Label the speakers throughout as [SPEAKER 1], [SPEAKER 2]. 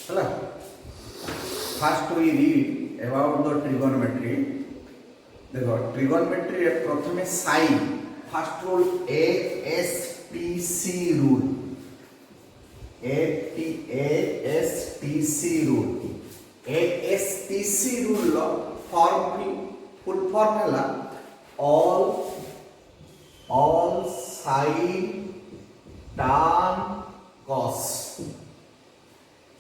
[SPEAKER 1] है। First we read about the trigonometry. देखो trigonometry प्रथम sin first rule ASTC rule ASTC rule ASTC rule full form है all sin tan cos.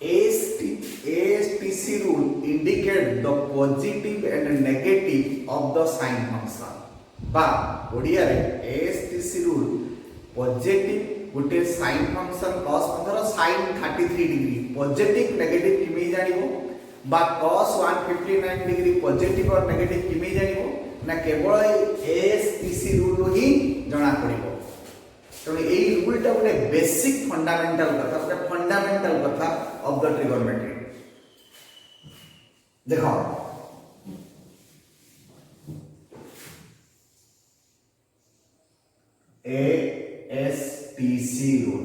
[SPEAKER 1] ASTC rule indicate the positive and negative of the sin function. बा ओडिया रे ASTC rule positive गोटे sin function cos धर sin 33 degree positive negative किमे जानिबो बा cos 159 degree positive और negative किमे जानिबो ना केवल ASTC rule ही जणा पड़िबो। तो ये रूल टा गोटे बेसिक फंडामेंटल कथा गोटे फंडामेंटल कथा ऑफ द ट्रिगोनोमेट्री। देखो ASTC रूल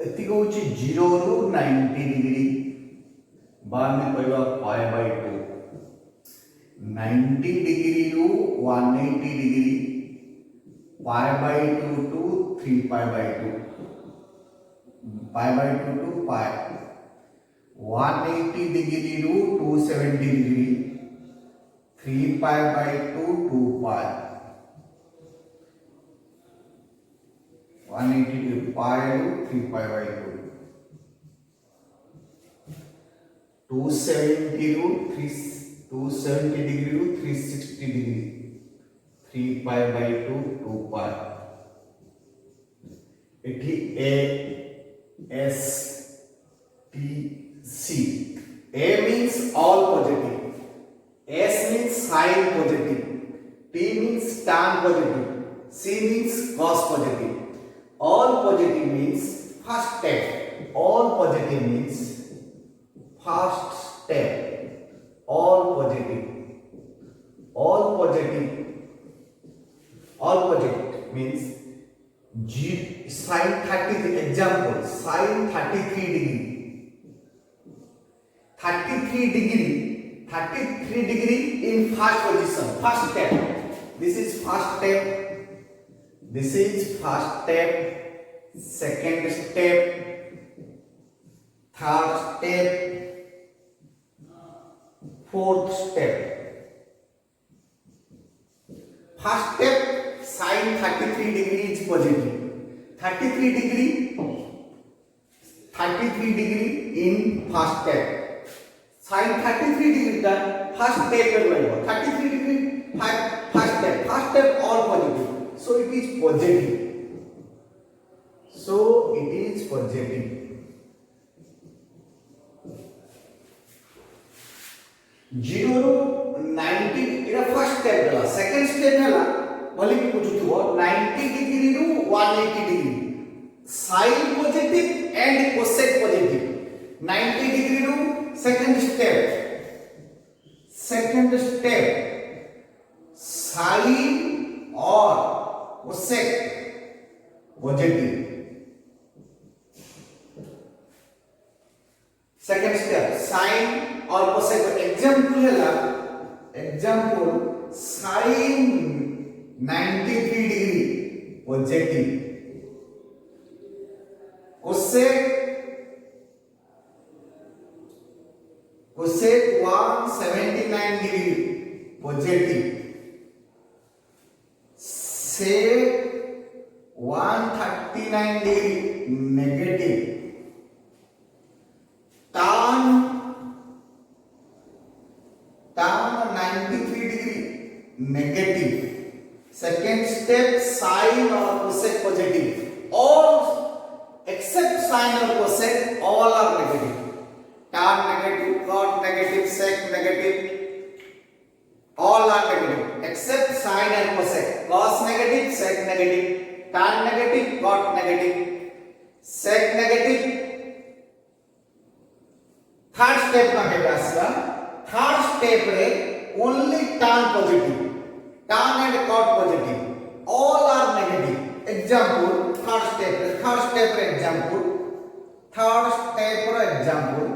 [SPEAKER 1] एति कहूची 0 रु 90 डिग्री बाद में कहवा पाई बाय 2 90 डिग्री रु 180 degree pi by 2 to 3 pi by 2 pi by 2 to pi 180 degree रु 270 degree 3 pi by 2 2 pi 180 degree pi 3 pi by 2 270 रू 270 डिग्री रू 360 डिग्री 3 पाई बाय 2 2 पाई एठी A S T C A means all positive, S means sin positive, T means tan positive, C means cos positive. All positive means first step, all positive means first step, all positive means sin 30 example sin 33 degree in first position, first step, this is first step, second step, third step, fourth step. First step sin 33 degree is positive. 33 degree in first step. Sin 33 degree का first step पे लगेगा. 33 degree first step all positive. So it is positive. 0 ରୁ 90 एरा first step गला second step हला बोली कि पूछुथबो 90 डिग्री रू 180 degree sine positive and cosec positive 90 degree रू सेकंड स्टेप साइन और cosec positive second step sine और cosec example sin 93 degree positive cosec 179 degree positive sec 139 degree negative tan 93 degree negative second step sine और cosec positive all except sine और cosec all are negative tan negative cot negative sec negative all are negative except sine and cosec cos negative sec negative tan negative cot negative sec negative third step में केटा आसला third step रे only tan positive tan and cot positive example third step example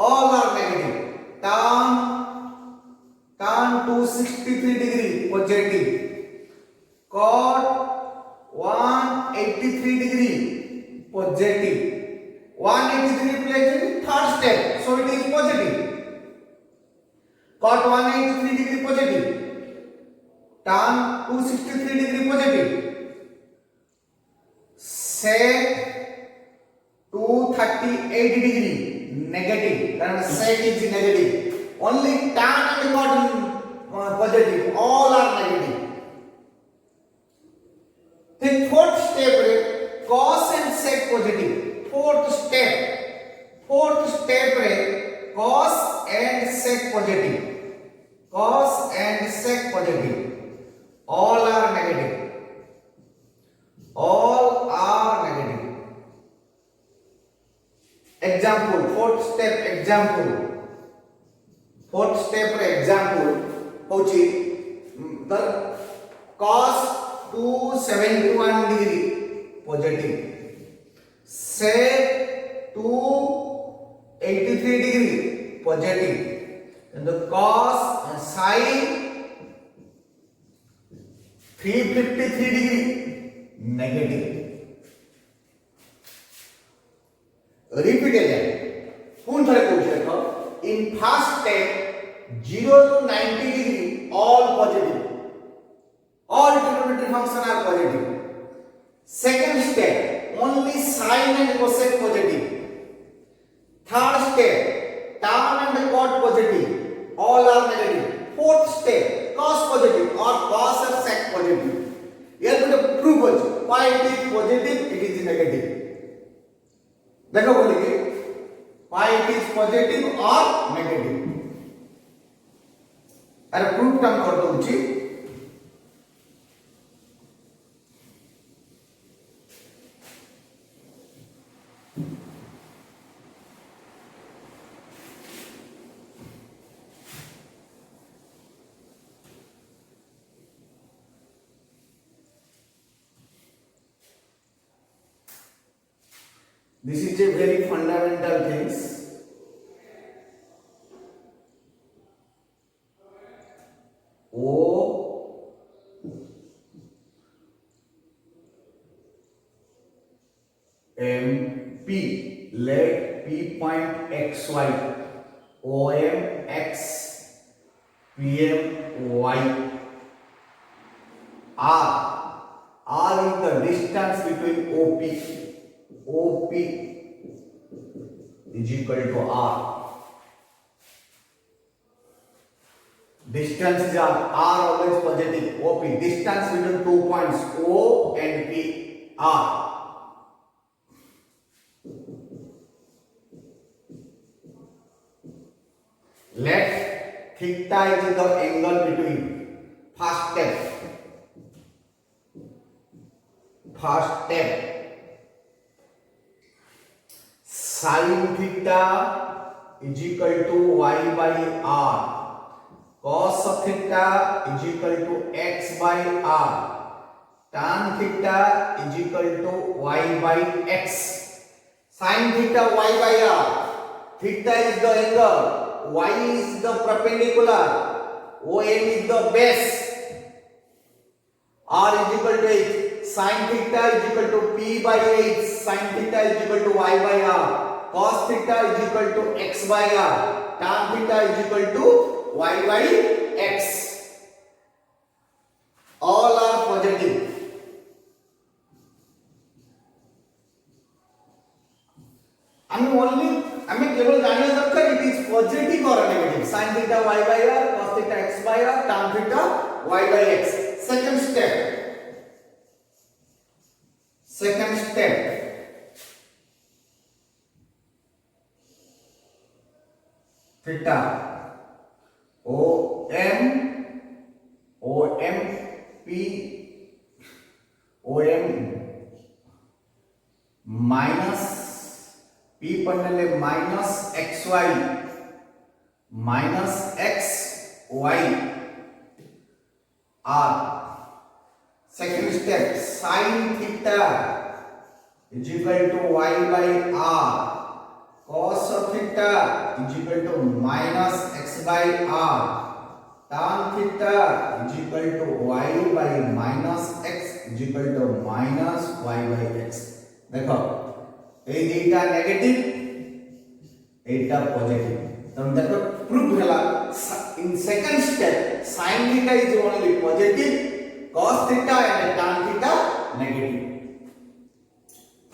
[SPEAKER 1] all are negative tan 263 degree positive cot 183 degree positive 183 place in third step so it is positive cot 183 degree positive tan 263 degree positive sec 238 degree negative कारण sec is negative only tan and cot positive all are negative then fourth step रे cos and sec positive fourth step रे cos and sec positive all are negative example fourth step होची तर cos 271 degree positive sec 283 degree positive and the cos sin 353 degree negative repeat again पुन थोड़े पूछ देखो in first step 0 to 90 degree all positive all trigonometric function are positive second step only sin and cosec positive third step tan and cot positive all are negative fourth step cos positive or cos or sec positive here to prove why it is positive it is negative देखो बोलिए why it is positive or negative अरे proof term कर दो जी this is a very fundamental things O M P let P point XY OM X PM Y R is the distance between OP is equal to R. Distance is R always positive. OP distance between 2 points O and P R. Let theta is the angle between first step sin theta is equal to y by r cos of theta is equal to x by r tan theta is equal to y by x sin theta y by r theta is the angle y is the perpendicular OM is the base r is equal to h sin theta is equal to p by h sin theta is equal to y by r cos theta is equal to x by r tan theta is equal to y by x all are positive हमें केवल जानना दरकार it is positive और negative sin theta y by r cos theta x by r tan theta y by x second step theta OM P OM minus P पढ़ने minus XY minus XY R Second step, sin theta is equal to y by r. Cos of theta is equal to minus x by r. Tan theta is equal to y by minus x is equal to minus y by x. देखो ए दुईटा negative एटा positive तम देखो proof होला in second step sin theta is only positive, cos theta and tan theta negative.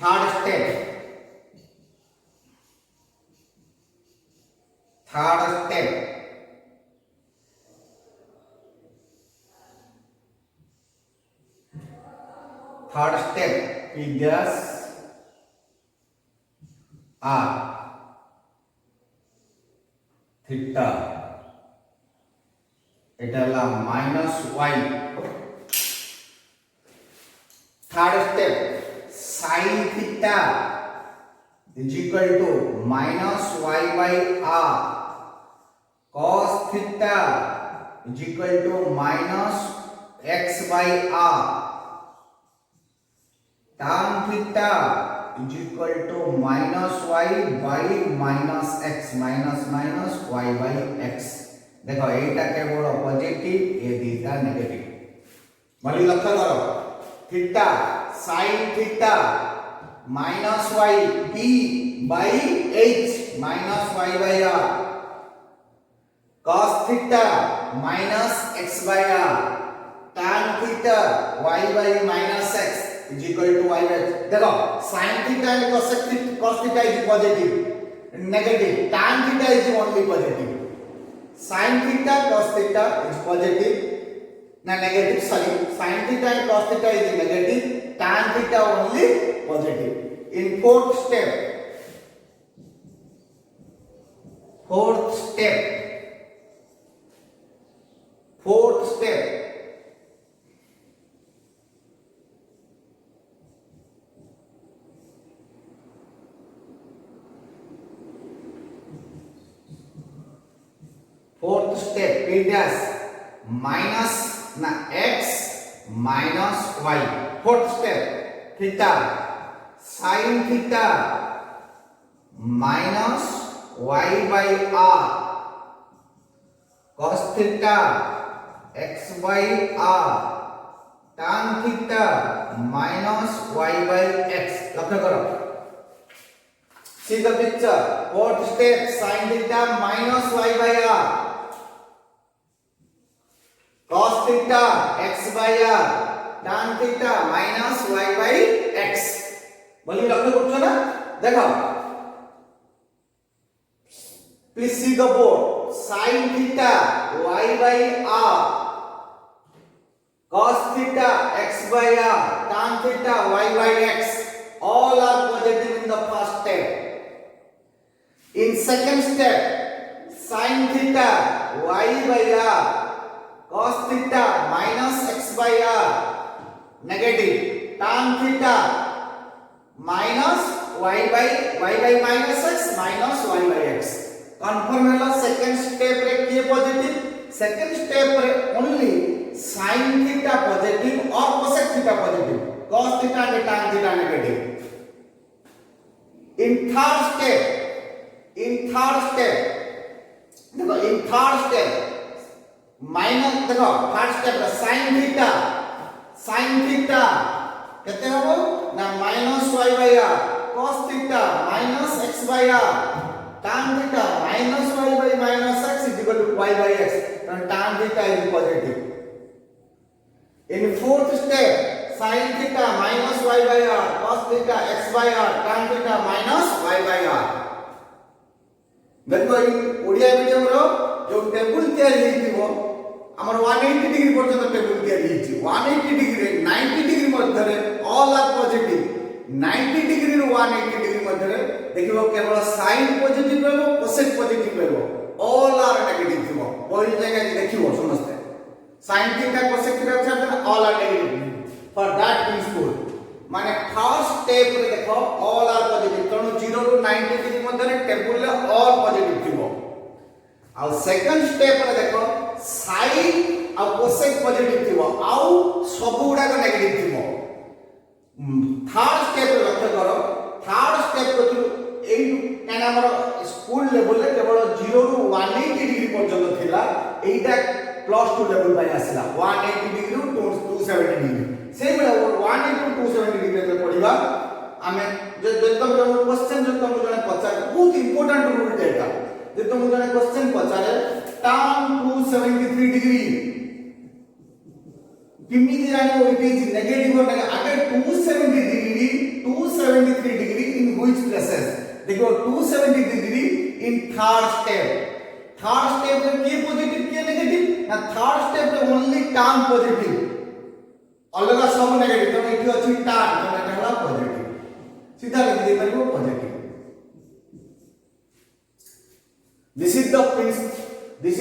[SPEAKER 1] Third step figures are theta এটা হলো minus y. Third step, sin theta is equal to minus y by r. Cos theta is equal to minus x by r. Tan theta is equal to minus y by minus x, minus minus y by x. देखो एटा केवल positive ए दुईटा negative मली लक्ष्य करो theta sin theta minus y b by h minus y by r. cos theta minus x by r. tan theta y by minus x is equal to y by x. देखो sin theta and cos theta is positive, negative. tan theta is only positive. sin theta cos theta is positive, negative, sorry, sin theta and cos theta is negative, tan theta only positive. In fourth step p dash minus x minus y. Fourth step, theta sin theta minus y by r. cos theta x by r. tan theta minus y by x. लक्ष्य करो. See the picture. Fourth step, sin theta minus y by r. cos theta x by r. tan theta minus y by x. बोलिए लक्ष्य करছো ना देखो please see the board. sin theta y by r. cos theta x by r. tan theta y by x. all are positive in the first step. In second step, sin theta y by r. cos theta minus x by r negative. tan theta minus y by minus x minus y by x. confirm है second step रे किए positive. second step रे only sin theta positive or cosec theta positive, cos theta and tan theta negative. in third step minus देखो third step sin theta कहते हो ना minus y by r. cos theta minus x by r. tan theta minus y by minus x is equal to y by x. and tan theta is positive. in fourth step, sin theta minus y by r. cos theta x by r. tan theta minus y by r. देखो Odia medium रो जो table तैयारी हेतिबो हमर 180 degree पर्यंत table तैयारी हेछि. 180 degree 90 degree मध्य रे all are positive. 90 degree रो 180 degree मध्य रे देखिबो केवल साइन पॉजिटिव रहबो, कोसेक पॉजिटिव रहबो, ऑल आर नेगेटिव थिबो. ओइ जगह देखिबो समझते साइन थीटा कोसेक थीटा छाते all are negative. For that principle माने फर्स्ट स्टेप रे देखो ऑल आर पॉजिटिव तणु 0 टू 90 डिग्री मध्य रे टेबल रे ऑल पॉजिटिव थिबो. और सेकंड स्टेप रे देखो साइन आ कोसेक पॉजिटिव थिबो आ सब गुडा को नेगेटिव थिबो थर्ड स्टेप लक्ष्य करो थर्ड स्टेप को ए काना हमर स्कूल लेवल रे केवल 0 रु 180 डिग्री पर्यंत थिला एटा +2 लेवल पाई आसला 180 डिग्री टू 270 डिग्री से बेला 180 टू 270 डिग्री रे पढिबा आमे जे तुम क्वेश्चन जो तुम जने पचार बहुत इंपोर्टेंट रूल एटा जे तुम जने क्वेश्चन पचारे tan 273 डिग्री किमिति जाने इट इज नेगेटिव और आगे 273 डिग्री इन व्हिच प्लेसेस देखो 270 डिग्री इन थर्ड स्टेप में के पॉजिटिव के नेगेटिव ना थर्ड स्टेप में ओनली tan पॉजिटिव अलग सब नेगेटिव तो एठी अछि tan तो एटा हला पॉजिटिव सीधा लिख दे परिबो positive this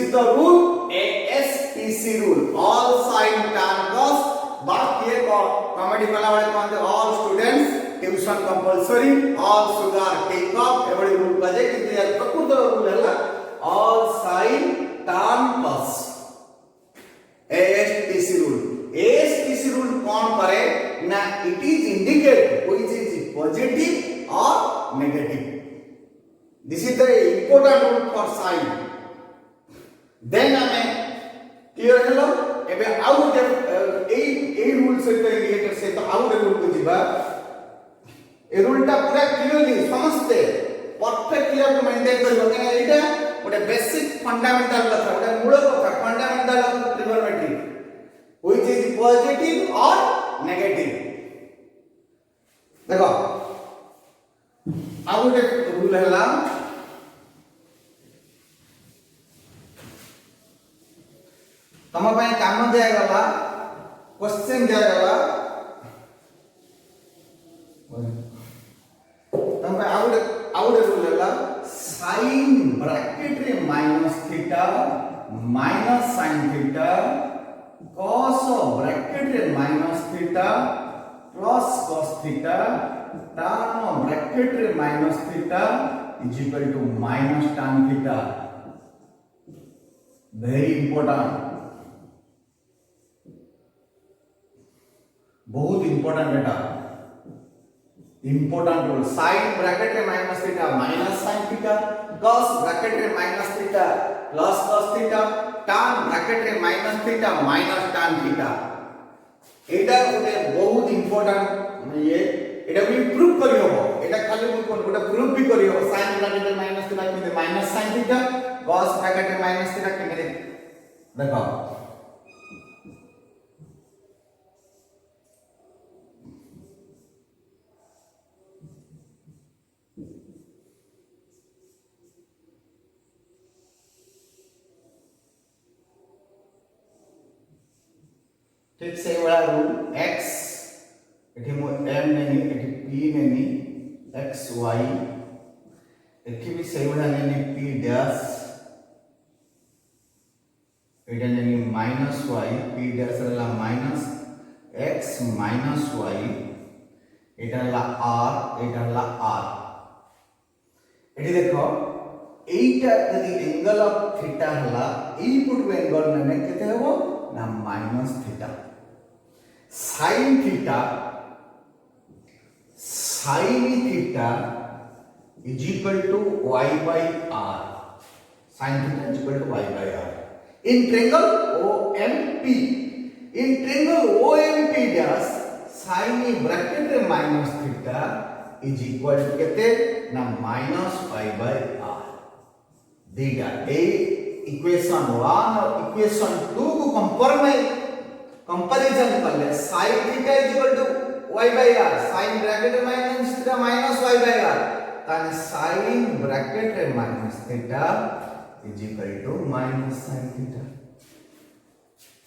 [SPEAKER 1] is the rule ASTC rule all sin tan cos बात ये कॉमेडी वाला वाले कहते all students tuition compulsory all sugar take off एवढी रूल पाजे किंतु या प्रकृत रूल हला all sin tan cos ASTC rule कौन करे ना it is indicate which is positive or negative this is the important rule for sin then हमें clear hello एबे आउट ए रूल से रिलेटेड से तो आउट रूल को जीवा ए रूलटा पूरा क्लियरली समझते परफेक्टली आपको मेंटेन करबो केना एटा ओटा बेसिक फंडामेंटल कथा ओटा मूल कथा fundamental of trigonometry which is positive और नेगेटिव देखो आउट रूल हला तम पय काम दिया गला क्वेश्चन दिया गला तम पय आउट रूल हला sin ब्रैकेट रे minus theta minus sin theta cos bracket रे minus theta plus cos theta tan bracket रे minus theta is equal to minus tan theta very important बहुत इंपोर्टेंट बेटा इंपोर्टेंट रूल sin ब्रैकेट रे minus theta minus sin theta cos bracket रे minus theta plus cos theta tan bracket रे minus theta minus tan theta एटा ओटे बहुत important ये एटा भी प्रूफ करि होबो एटा खाली मु कोन गोटा प्रूफ भी करि होबो sin ब्रैकेट रे माइनस थीटा कि minus sin theta cos bracket रे माइनस थीटा कि देखो ठीक से वाला रूल x एठी मो m नेनी एठी p नेनी x y एठी भी से वाला नेनी p डैश एटा नेनी माइनस y p डैश वाला माइनस x माइनस y एटा वाला r एटा वाला r एठी देखो एटा यदि एंगल ऑफ थीटा हला ई पुट एंगल ने केते हेबो ना minus theta sin theta is equal to y by r sin theta is equal to y by r in triangle OMP dash sin bracket रे minus theta is equal to केते ना minus y by r देगा ए equation 1 और equation 2 को comparison कर ले sin theta is equal to y by r sin bracket रे minus theta minus y by r ताने sin ब्रैकेट रे minus theta is equal to minus sin theta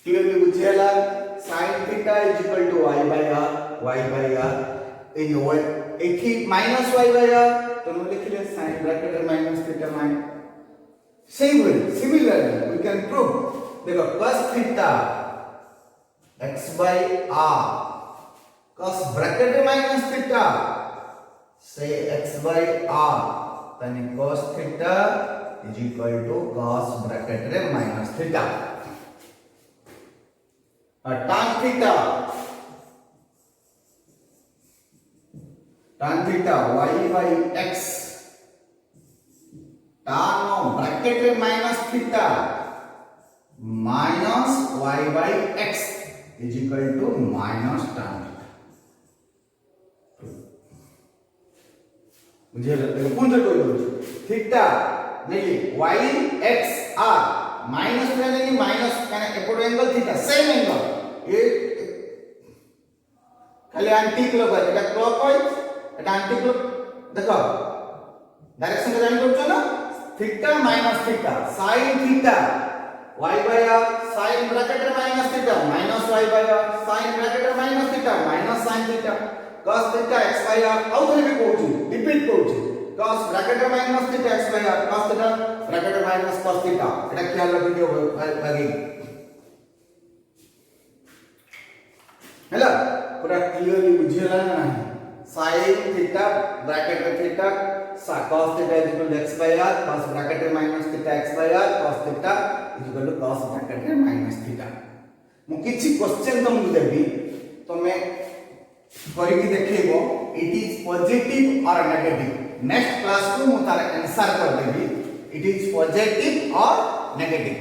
[SPEAKER 1] clearly बुझेला sin theta is equal to y by r इन y एठी minus y by r तो हम लिख ले sin ब्रैकेट रे minus theta minus same way similarly we can prove देखो cos theta x by r cos bracket रे minus theta से x by r तने cos theta is equal to cos bracket रे minus theta tan theta y by x tan of bracket रे minus theta minus y by x is equal to minus tan theta बुझे कौन से कोई बोल theta नहीं y x r minus नहीं minus माने एपट एंगल थीटा सेम एंगल ये खाली एंटी क्लॉकवाइज এটা क्लॉकवाइज এটা एंटी क्लॉक देखो डायरेक्शन का जान करछो ना theta minus theta sin theta y by r sin bracket रे minus theta minus y by r sin bracket रे minus theta minus sin theta cos theta x by r आउ थरे भी कहूची रिपीट कहूची cos ब्रैकेट रे minus theta x by r cos theta bracket रे minus cos theta एटा ख्याल रखियो लगे हैला पूरा क्लियरली बुझियला ना sin थीटा ब्रैकेट रे theta cos theta is equal to x by r cos bracket रे minus theta x by r cos theta is equal to cos bracket रे माइनस थीटा मु किछि क्वेश्चन तुमको देबी तमे करिकि देखैबो इट इज पॉजिटिव और नेगेटिव नेक्स्ट क्लास को मु तार आंसर कर देबी इट इज पॉजिटिव और नेगेटिव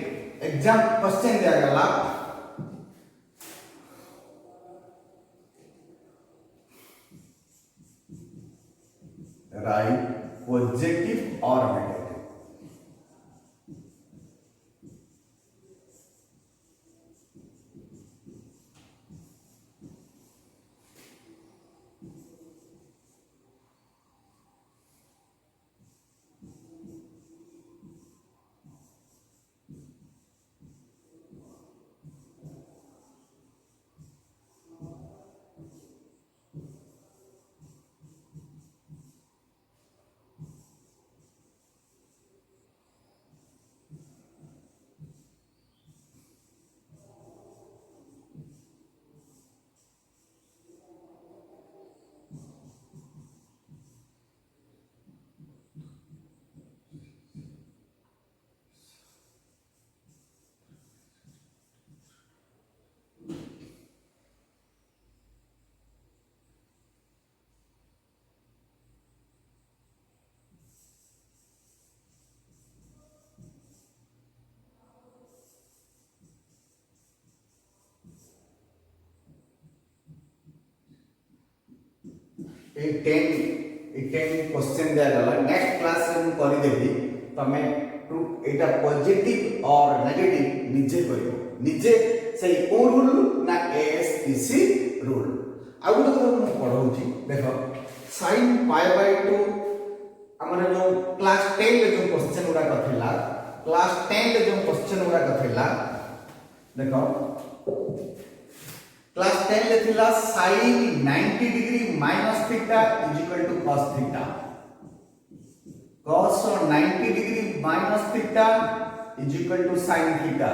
[SPEAKER 1] एग्जाम क्वेश्चन दिया गला राइट पॉजिटिव और नेगेटिव ए 10 क्वेश्चन दिया गला नेक्स्ट क्लास रे हम करि देबी तमे एटा पॉजिटिव और नेगेटिव निजे करियो निजे से को रूल ना एएसटीसी रूल आ गुड को हम पढौची देखो sin π/2 हमर जो क्लास 10 ले जो क्वेश्चन उडा कथिला क्लास 10 ले जो क्वेश्चन उडा कथिला देखो क्लास 10 ले थिला sin 90 degree minus theta is equal to cos theta cos 90 degree minus theta is equal to sin theta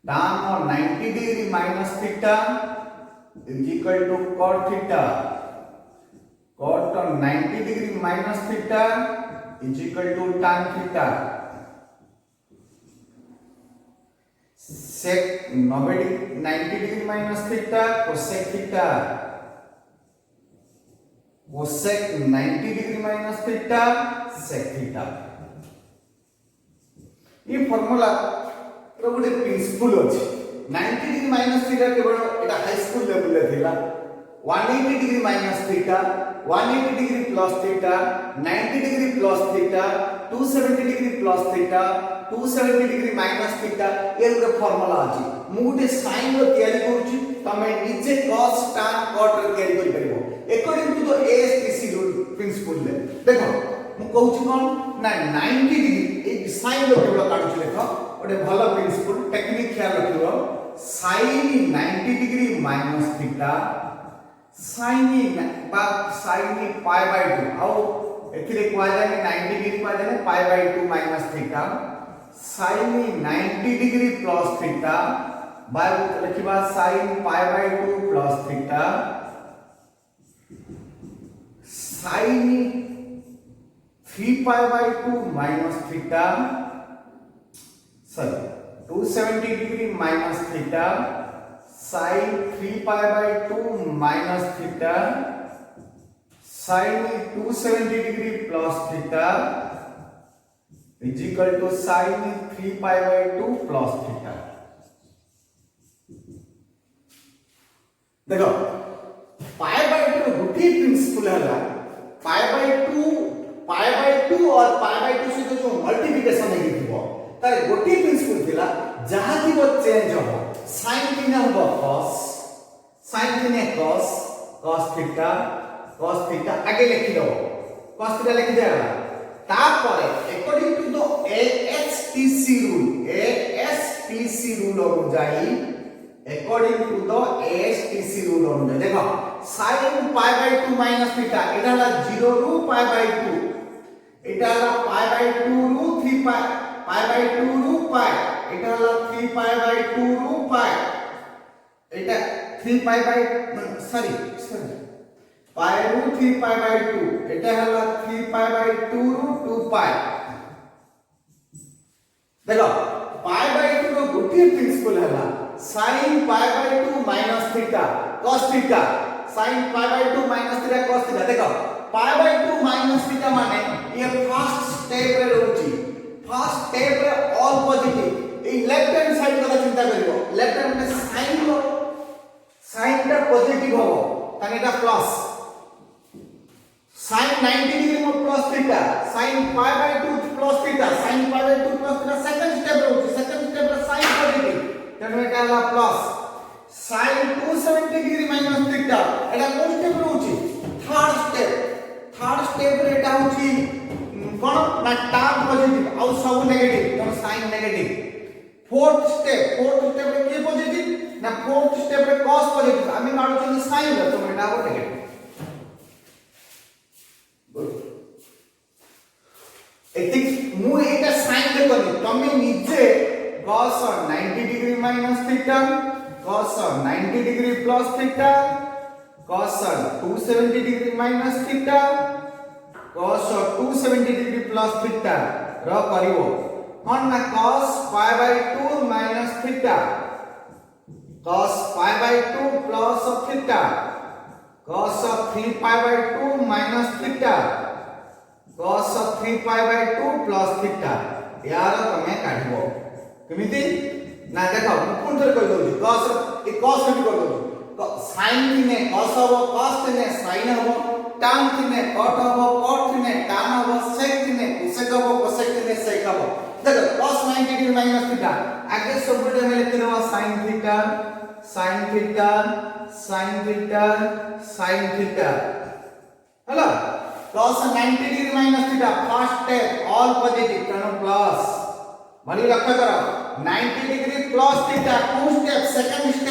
[SPEAKER 1] tan 90 degree minus theta is equal to cot theta cot 90 degree minus theta is equal to tan theta sec 90 degree minus theta cosec theta cosec 90 degree minus theta sec theta ये formula रो गोटे principle अछि 90 degree minus theta केवल एटा high school level ले थिला 180 degree minus theta 180 degree plus theta 90 degree plus theta 270 degree plus theta 270 degree minus theta ये गोटे formula अछि मु गोटे साइन रो तयारी करूची तमे नीचे cos tan cot रो तयारी करि परिबो according to the ASTC rule principle ले देखो मु कहूची कोन ना 90 डिग्री ए साइन रो केवल काढुची देखो गोटे भलो प्रिंसिपल टेक्निक ख्याल रखियो sin 90 degree minus theta sin π/2 आओ एथिरे कोआ जाने 90 डिग्री कोआ जाने π/2 minus theta sin 90 degree plus theta by लिखिबा sin π/2 plus theta sin 3π/2 minus theta sorry 270 degree minus theta sin 3 pi by 2 minus theta sin 270 degree plus theta is equal to sin 3 pi by 2 plus theta। देखो पाई by 2 गोटे principal है पाई by 2 और पाई by 2 से जो multiplication है दिबो तार गोटे प्रिंसिपल थिला जहा दिबो चेंज हो sin किने हो cos sin किने cos थीटा आगे लिखि दो cos थीटा लिखि दे तापर according to the ASTC rule अनुसार according to the ASTC rule अनुसार देखो sin pi by 2 minus theta एटा हला 0 रू pi by 2 एटा हला pi by 2 रू 3 pi by 2 रू pi एटा हला 3 pi by 2 रू pi Etah 3 pi by sorry pi रू 3 pi by 2 एटा हला 3 pi by 2 रू 2 pi देखो pi by 2 रो गोटे प्रिंसिपल हला sin pi by 2 minus theta cos theta sin pi by 2 minus theta cos theta देखो pi by 2 minus theta माने ये first step रे रहउची फर्स्ट स्टेप रे ऑल पॉजिटिव ए लेफ्ट हैंड साइड कथा चिंता करिवो लेफ्ट हैंड में साइन टा पॉजिटिव हो ताने एटा प्लस sin 90 डिग्री में plus theta sin pi by 2 plus theta sin pi by 2 plus theta second step रहउची सेकंड स्टेप रे sin पॉजिटिव तेनो एटा हला plus sin 270 degree minus theta एटा कोन स्टेप रहउची थर्ड स्टेप रे एटा होची कोन ना टर्म पॉजिटिव और सब नेगेटिव तेनो साइन नेगेटिव फोर्थ स्टेप रे के पॉजिटिव ना फोर्थ स्टेप रे cos पॉजिटिव आमी माडुछन साइन रे तो एटा हो नेगेटिव एथिक मु एटा साइन देखनी तमे निजे cos 90 degree minus theta cos 90 degree plus theta cos 270 degree minus theta cos 270 degree plus theta र करिवो कोन ना cos pi by 2 minus theta cos pi by 2 plus theta cos 3 pi by 2 minus theta cos 3 pi by 2 plus theta यार तमे काढिबो केमिति ना देखो कोन थर कहि दउची cos ए cos केमिति कर दउची sin किने cos हबो cos किने sin हबो tan किने cot हबो cot किने tan हबो sec किने cosec हबो cosec किने sec हबो देखो cos 90 डिग्री माइनस थीटा आगे सबटे में लिख देबा sin theta hello cos 90 degree minus theta first step all positive turn plus मानी रखा करो 90 degree plus theta two step second step